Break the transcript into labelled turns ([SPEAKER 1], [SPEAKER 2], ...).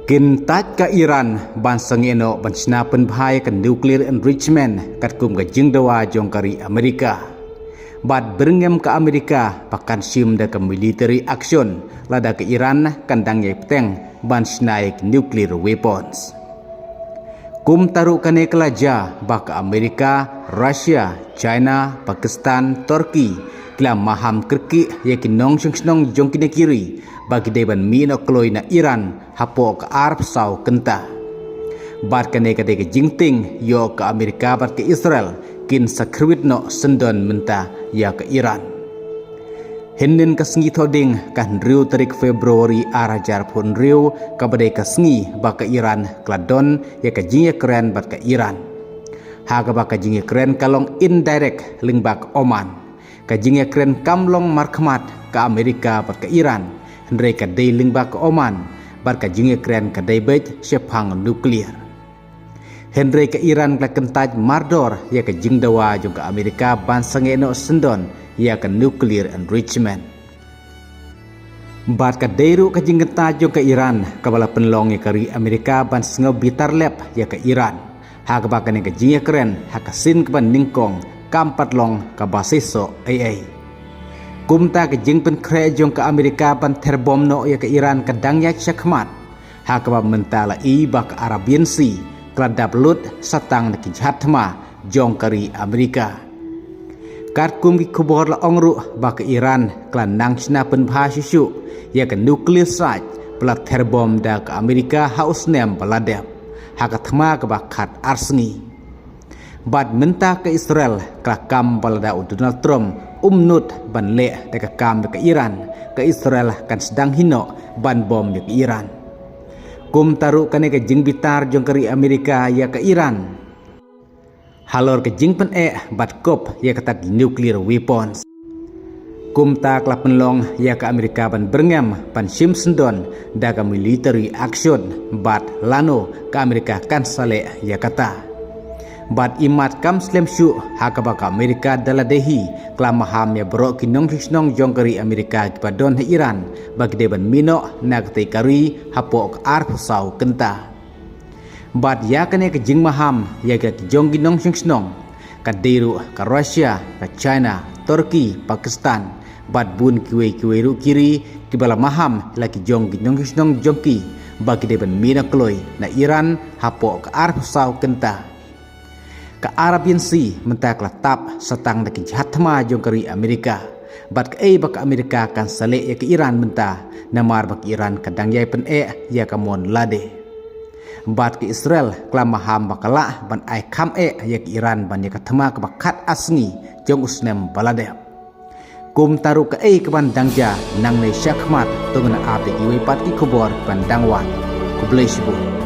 [SPEAKER 1] Kintat ka Iran ban sangeno ban snapen bahaya ka nuclear enrichment kat kum ka jingdawa jongkari Amerika. Bad berengem ka Amerika pakan sim da ka military action lada ka Iran kandang yai peteng ban snaik nuclear weapons. Kum taru kane kelaja baka Amerika, Rusia, China, Pakistan, Turki kila maham kerki yakin nong seng jongkine kiri bagi deban mino kloi na Iran hapo ke Arab sau kenta. Bat kane kade ke jingting yo ke Amerika bat ke Israel kin sakrwit no sendon menta ya ke Iran. Henden ka sengi thoding kan riu tarik Februari arajar pun riu ka badai ka sengi ba ke Iran kladon ya ke jingye keren bat ke Iran. Haga ba ka jingye keren kalong indirect ling ba ke Oman. Ka jingye keren kamlong markmat ke Amerika bat ke Iran. Hendrai ka day lingba ke Oman bar ka jingye keren ka day bej sepang nuklear. Hendrai ka Iran ka kentaj mardor ya ka jingdawa jong ka Amerika ban sangeno sendon ya ka nuclear enrichment. Bar ka dayru ka jingkentaj jong ka Iran ka bala penlong ya kari Amerika ban sengo bitar lep ya ka Iran. Ha ka bakane ka jingye keren ha ka sin ka ban ningkong kampat long ka basiso AA. Kumta ke jingpen kre jong ke Amerika ban terbom no ya ke Iran kadang ya syakmat. Hakaba mentala i bak Arabian Sea keladap lut satang na kijhat ma jong kari Amerika. Kat kum ki kubor la ongru bak Iran klan nang sinapen bha susu ya ke nuclear site pelat terbom da ke Amerika haus nem peladap. Hakatma ke bakat arsengi. Bad mentah ke Israel kelakam balada Donald Trump umnut ban le deka kam ke Iran ke Israel kan sedang hino ban bom ke Iran. Kum taru kane ke jing bitar jong kari Amerika ya ke Iran. Halor ke jing pen bad kop ya ke tak nuclear weapons. Kum ta kelap penlong ya ke Amerika ban berngam ban Simpson da ke military action bad lano ke Amerika kan sale ya kata. Bat imat kam slem syu hakabaka Amerika daladehi klamaham ya brok kinong hisnong jongkari Amerika kipadon he Iran bagi deban mino nagte kari hapok arp sau kenta. Bat ya kane ke jing maham ya ke jong ginong hisnong kadiru ka Rusia ka China Turki Pakistan bat bun kiwe ru kiri kibala maham laki jong ginong hisnong jongki bagi deban mino kloi na Iran hapok arp sau kenta. Ka Arabian Sea mentak latap setang daki jhatma jong kari Amerika. Bat ke bak Amerika kan sale ya ke Iran mentah namar bak Iran kadang yai pen ya ka mon lade. Bat ke Israel klamaham bakala ban ai kam ya ke Iran ban ya katma ke bakat asngi jong usnem balade. Kum taru ke ke ban dangja nang ne syakmat tungna ape iwe pat ki kubor ban dangwan. Kublai sibuk.